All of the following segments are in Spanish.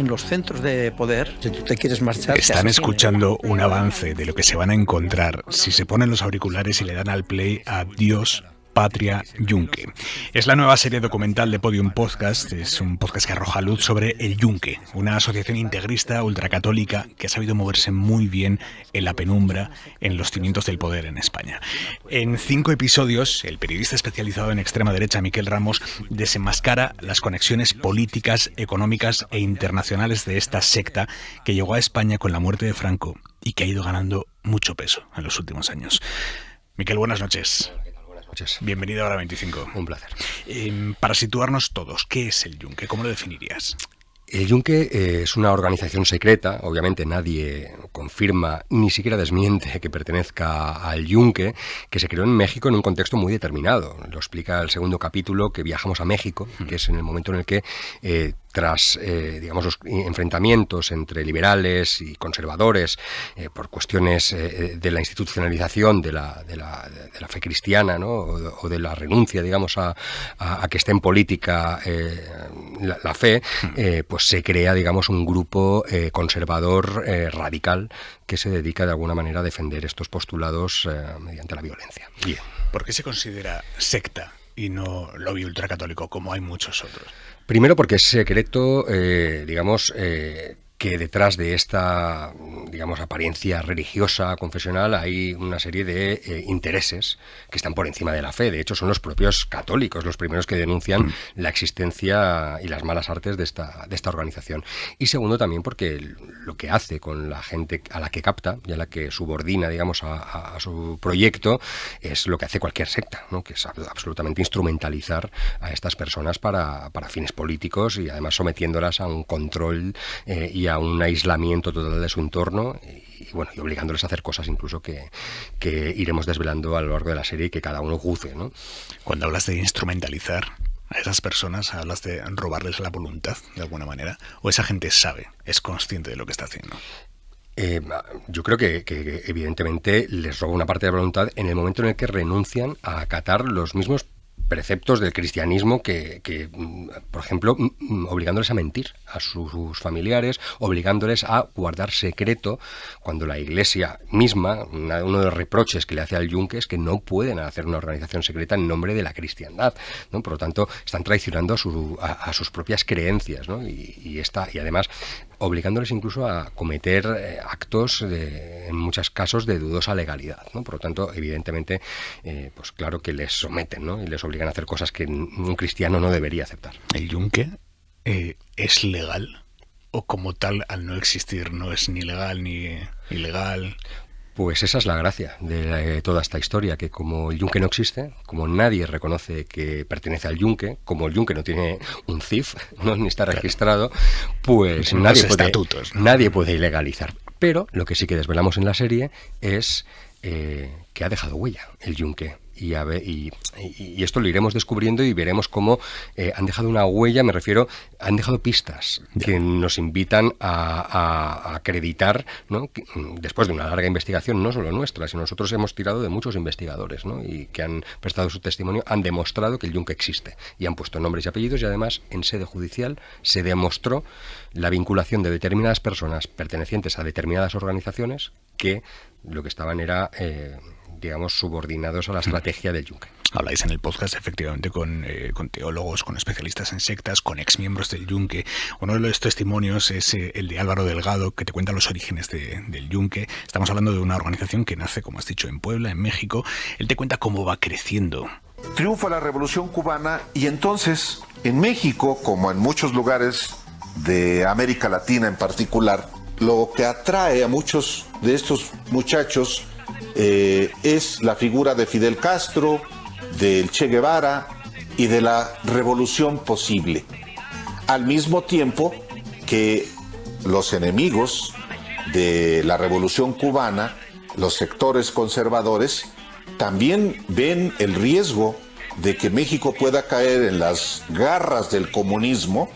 en los centros de poder, si tú te quieres marchar... Están escuchando un avance de lo que se van a encontrar si se ponen los auriculares y le dan al play a Dios, Patria, Yunque. Es la nueva serie documental de Podium Podcast. Es un podcast que arroja luz sobre el Yunque, una asociación integrista ultracatólica que ha sabido moverse muy bien en la penumbra, en los cimientos del poder en España. En 5 episodios, el periodista especializado en extrema derecha, Miquel Ramos, desenmascara las conexiones políticas, económicas e internacionales de esta secta que llegó a España con la muerte de Franco y que ha ido ganando mucho peso en los últimos años. Miquel, buenas noches. Bienvenido a Hora 25. Un placer. Para situarnos todos, ¿qué es el Yunque? ¿Cómo lo definirías? El Yunque es una organización secreta, obviamente nadie confirma ni siquiera desmiente que pertenezca al Yunque, que se creó en México en un contexto muy determinado. Lo explica el segundo capítulo, que viajamos a México, que es en el momento en el que tras los enfrentamientos entre liberales y conservadores por cuestiones de la institucionalización de la fe cristiana, ¿no? o de la renuncia, digamos, a que esté en política la fe, pues se crea, digamos, un grupo conservador radical que se dedica de alguna manera a defender estos postulados mediante la violencia. Bien. ¿Por qué se considera secta y no lobby ultracatólico como hay muchos otros? Primero porque es secreto, que detrás de esta, apariencia religiosa, confesional, hay una serie de intereses que están por encima de la fe. De hecho, son los propios católicos los primeros que denuncian la existencia y las malas artes de esta organización. Y segundo, también porque lo que hace con la gente a la que capta y a la que subordina, a su proyecto, es lo que hace cualquier secta, ¿no? Que es absolutamente instrumentalizar a estas personas para fines políticos y además sometiéndolas a un control y a un aislamiento total de su entorno y obligándoles a hacer cosas incluso que iremos desvelando a lo largo de la serie y que cada uno juzgue, ¿no? Cuando hablas de instrumentalizar a esas personas, ¿hablas de robarles la voluntad de alguna manera? ¿O esa gente sabe, es consciente de lo que está haciendo? Yo creo que evidentemente les roba una parte de la voluntad en el momento en el que renuncian a acatar los mismos preceptos del cristianismo que, por ejemplo, obligándoles a mentir a sus familiares, obligándoles a guardar secreto, cuando la Iglesia misma, uno de los reproches que le hace al Yunque es que no pueden hacer una organización secreta en nombre de la cristiandad, ¿no? Por lo tanto, están traicionando a sus propias creencias, ¿no? Y además obligándoles incluso a cometer actos, en muchos casos, de dudosa legalidad, ¿no? Por lo tanto, evidentemente, pues claro que les someten, ¿no? Y les obligan a hacer cosas que un cristiano no debería aceptar. ¿El Yunque es legal? ¿O como tal, al no existir, no es ni legal ni ilegal? Pues esa es la gracia de toda esta historia, que como el Yunque no existe, como nadie reconoce que pertenece al Yunque, como el Yunque no tiene un CIF, ¿no? Ni está registrado, pues nadie puede ilegalizar. Pero lo que sí que desvelamos en la serie es que ha dejado huella el Yunque. Y esto lo iremos descubriendo y veremos cómo han dejado una huella, han dejado pistas que nos invitan a acreditar, ¿no? Que, después de una larga investigación, no solo nuestra, sino nosotros hemos tirado de muchos investigadores, ¿no? Y que han prestado su testimonio, han demostrado que el Yunque existe y han puesto nombres y apellidos, y además en sede judicial se demostró la vinculación de determinadas personas pertenecientes a determinadas organizaciones que lo que estaban era subordinados a la estrategia del Yunque. Habláis en el podcast efectivamente con teólogos, con especialistas en sectas, con exmiembros del Yunque. Uno de los testimonios es el de Álvaro Delgado, que te cuenta los orígenes del Yunque. Estamos hablando de una organización que nace, como has dicho, en Puebla, en México. Él te cuenta cómo va creciendo. Triunfa la Revolución Cubana y entonces en México, como en muchos lugares de América Latina en particular, lo que atrae a muchos de estos muchachos es la figura de Fidel Castro, del Che Guevara y de la revolución posible. Al mismo tiempo que los enemigos de la revolución cubana, los sectores conservadores, también ven el riesgo de que México pueda caer en las garras del comunismo,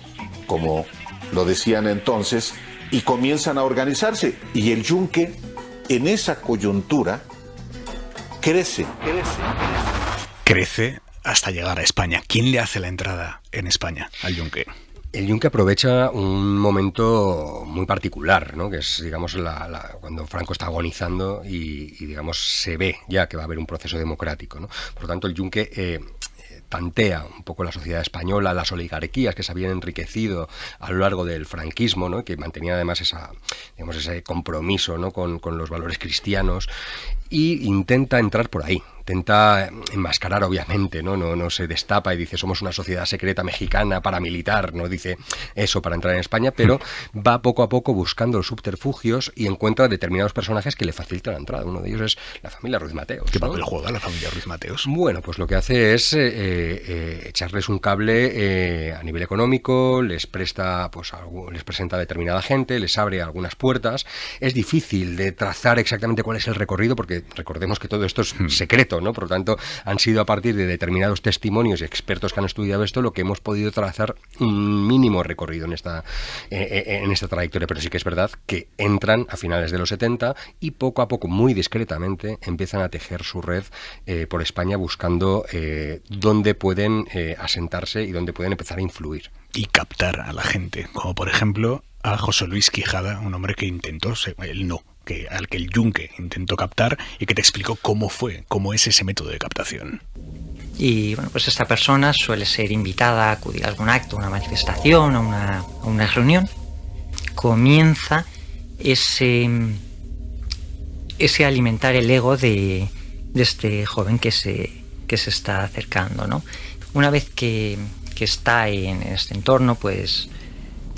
como lo decían entonces, y comienzan a organizarse. Y el Yunque, en esa coyuntura, crece hasta llegar a España. ¿Quién le hace la entrada en España al Yunque? El Yunque aprovecha un momento muy particular, ¿no? Que es, digamos, cuando Franco está agonizando y, digamos, se ve ya que va a haber un proceso democrático, ¿no? Por lo tanto, el Yunque tantea un poco la sociedad española, las oligarquías que se habían enriquecido a lo largo del franquismo, ¿no? Que mantenían además ese compromiso, ¿no? con los valores cristianos, y intenta entrar por ahí. Intenta enmascarar, obviamente, no se destapa y dice somos una sociedad secreta mexicana paramilitar, no dice eso para entrar en España, pero va poco a poco buscando los subterfugios y encuentra determinados personajes que le facilitan la entrada. Uno de ellos es la familia Ruiz Mateos. ¿Qué papel juega la familia Ruiz Mateos? Bueno, pues lo que hace es echarles un cable a nivel económico, les presenta a determinada gente, les abre algunas puertas. Es difícil de trazar exactamente cuál es el recorrido, porque recordemos que todo esto es secreto, ¿no? Por lo tanto, han sido a partir de determinados testimonios y expertos que han estudiado esto lo que hemos podido trazar un mínimo recorrido en esta trayectoria, pero sí que es verdad que entran a finales de los 70 y poco a poco, muy discretamente, empiezan a tejer su red por España buscando dónde pueden asentarse y dónde pueden empezar a influir. Y captar a la gente, como por ejemplo a José Luis Quijada, un hombre que intentó, al que el Yunque intentó captar y que te explicó cómo es ese método de captación. Y bueno, pues esta persona suele ser invitada a acudir a algún acto, una manifestación, a una reunión. Comienza ese alimentar el ego de este joven que se está acercando, ¿no? Una vez que está en este entorno, pues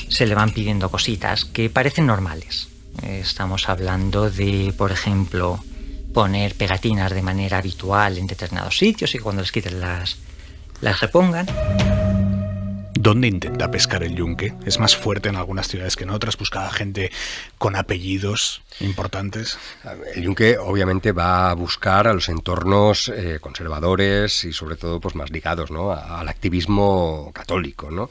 se le van pidiendo cositas que parecen normales. Estamos hablando de, por ejemplo, poner pegatinas de manera habitual en determinados sitios y cuando les quiten las repongan. ¿Dónde intenta pescar el Yunque? ¿Es más fuerte en algunas ciudades que en otras? ¿Busca a gente con apellidos importantes? El Yunque obviamente va a buscar a los entornos conservadores y sobre todo pues más ligados, ¿no? al activismo católico, ¿no?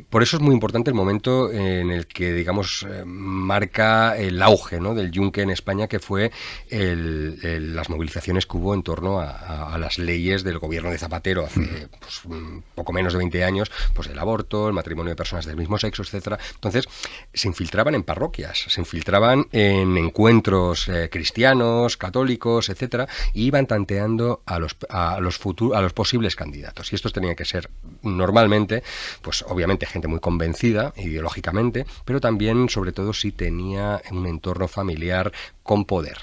Por eso es muy importante el momento en el que, digamos, marca el auge, ¿no? del Yunque en España, que fue las movilizaciones que hubo en torno a las leyes del gobierno de Zapatero hace poco menos de 20 años, pues el aborto, el matrimonio de personas del mismo sexo, etcétera. Entonces, se infiltraban en parroquias, se infiltraban en encuentros cristianos, católicos, etcétera, y iban tanteando a los posibles candidatos. Y estos tenían que ser normalmente, pues obviamente gente muy convencida ideológicamente, pero también, sobre todo, si tenía un entorno familiar con poder.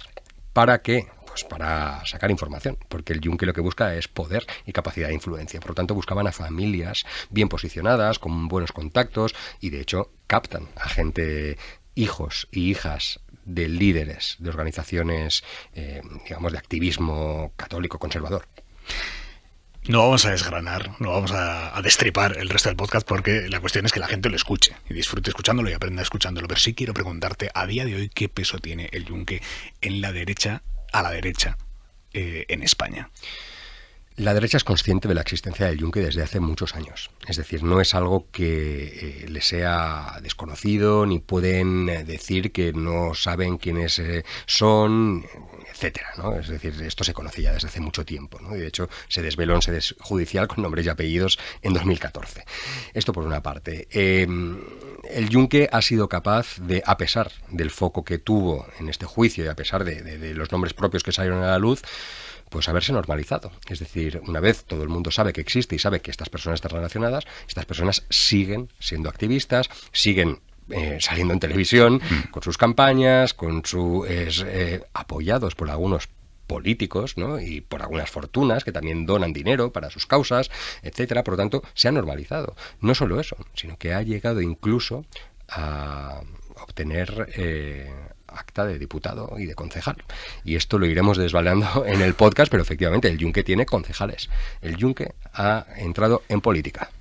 ¿Para qué? Pues para sacar información, porque el Yunque lo que busca es poder y capacidad de influencia. Por lo tanto, buscaban a familias bien posicionadas, con buenos contactos, y de hecho captan a gente, hijos y hijas de líderes de organizaciones, digamos, de activismo católico conservador. No vamos a desgranar, no vamos a destripar el resto del podcast, porque la cuestión es que la gente lo escuche y disfrute escuchándolo y aprenda escuchándolo. Pero sí quiero preguntarte, a día de hoy, ¿qué peso tiene el Yunque a la derecha en España? La derecha es consciente de la existencia del Yunque desde hace muchos años. Es decir, no es algo que les sea desconocido, ni pueden decir que no saben quiénes son, etcétera, ¿no? Es decir, esto se conoce ya desde hace mucho tiempo, ¿no? Y de hecho se desveló en sede judicial con nombres y apellidos en 2014. Esto por una parte. El Yunque ha sido capaz de, a pesar del foco que tuvo en este juicio y a pesar de los nombres propios que salieron a la luz, pues haberse normalizado. Es decir, una vez todo el mundo sabe que existe y sabe que estas personas están relacionadas, estas personas siguen siendo activistas, siguen saliendo en televisión, con sus campañas, apoyados por algunos políticos, ¿no? Y por algunas fortunas que también donan dinero para sus causas, etcétera. Por lo tanto, se ha normalizado. No solo eso, sino que ha llegado incluso a obtener acta de diputado y de concejal. Y esto lo iremos desvelando en el podcast, pero efectivamente el Yunque tiene concejales. El Yunque ha entrado en política.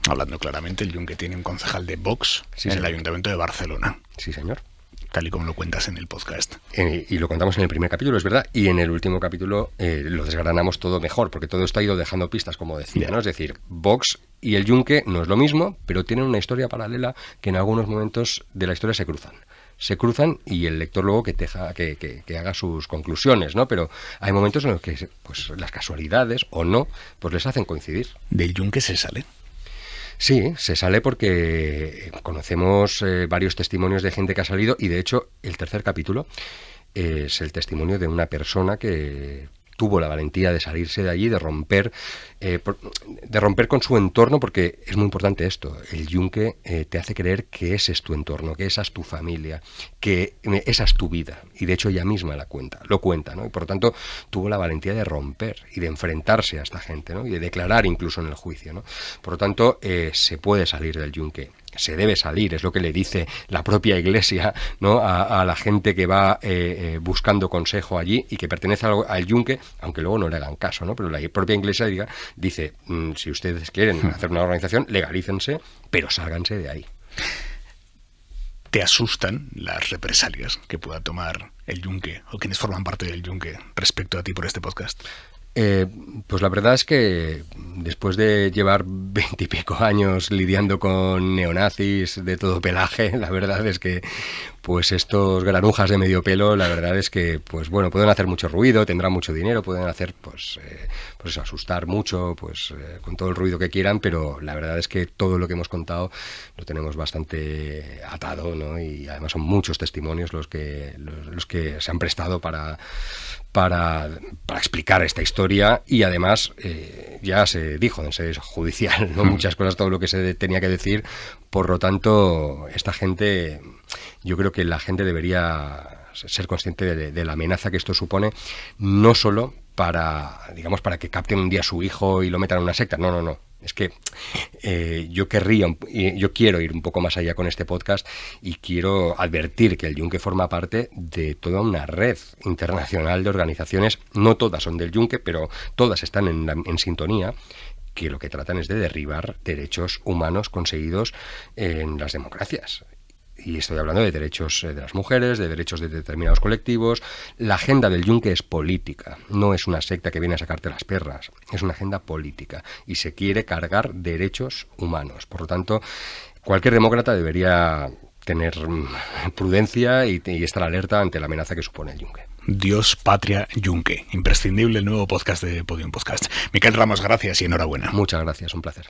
Hablando claramente, el Yunque tiene un concejal de Vox en el Ayuntamiento de Barcelona. Sí, señor. Tal y como lo cuentas en el podcast. Y lo contamos en el primer capítulo, es verdad, y en el último capítulo lo desgranamos todo mejor, porque todo esto ha ido dejando pistas, como decía, ¿no? Es decir, Vox y el Yunque no es lo mismo, pero tienen una historia paralela que en algunos momentos de la historia se cruzan y el lector luego que haga sus conclusiones, ¿no? Pero hay momentos en los que pues las casualidades o no, pues les hacen coincidir. ¿Del Yunque se sale? Sí, se sale porque conocemos varios testimonios de gente que ha salido y de hecho el tercer capítulo es el testimonio de una persona que tuvo la valentía de salirse de allí, de romper con su entorno, porque es muy importante esto. El yunque te hace creer que ese es tu entorno, que esa es tu familia, que esa es tu vida. Y de hecho ella misma lo cuenta, ¿no? Y por lo tanto tuvo la valentía de romper y de enfrentarse a esta gente, ¿no? Y de declarar incluso en el juicio, ¿no? Por lo tanto, se puede salir del yunque. Se debe salir, es lo que le dice la propia Iglesia, ¿no? a la gente que va buscando consejo allí y que pertenece al yunque, aunque luego no le hagan caso, ¿no? Pero la propia Iglesia dice, si ustedes quieren hacer una organización, legalícense, pero sálganse de ahí. ¿Te asustan las represalias que pueda tomar el yunque o quienes forman parte del yunque respecto a ti por este podcast? Pues la verdad es que después de llevar 20 y pico años lidiando con neonazis de todo pelaje, la verdad es que pues estos granujas de medio pelo, la verdad es que pues bueno, pueden hacer mucho ruido, tendrán mucho dinero, pueden hacer pues eso, asustar mucho, con todo el ruido que quieran, pero la verdad es que todo lo que hemos contado lo tenemos bastante atado, ¿no? Y además son muchos testimonios los que se han prestado para explicar esta historia y además ya se dijo en sede judicial, ¿no? Muchas cosas, todo lo que se tenía que decir, por lo tanto esta gente, yo creo que la gente debería ser consciente de la amenaza que esto supone, no solo para que capten un día a su hijo y lo metan en una secta, no. Es que yo quiero ir un poco más allá con este podcast y quiero advertir que el yunque forma parte de toda una red internacional de organizaciones, no todas son del yunque, pero todas están en sintonía, que lo que tratan es de derribar derechos humanos conseguidos en las democracias. Y estoy hablando de derechos de las mujeres, de derechos de determinados colectivos. La agenda del yunque es política, no es una secta que viene a sacarte las perras, es una agenda política y se quiere cargar derechos humanos. Por lo tanto, cualquier demócrata debería tener prudencia y estar alerta ante la amenaza que supone el yunque. Dios, Patria, Yunque. Imprescindible el nuevo podcast de Podium Podcast. Miquel Ramos, gracias y enhorabuena. Muchas gracias, un placer.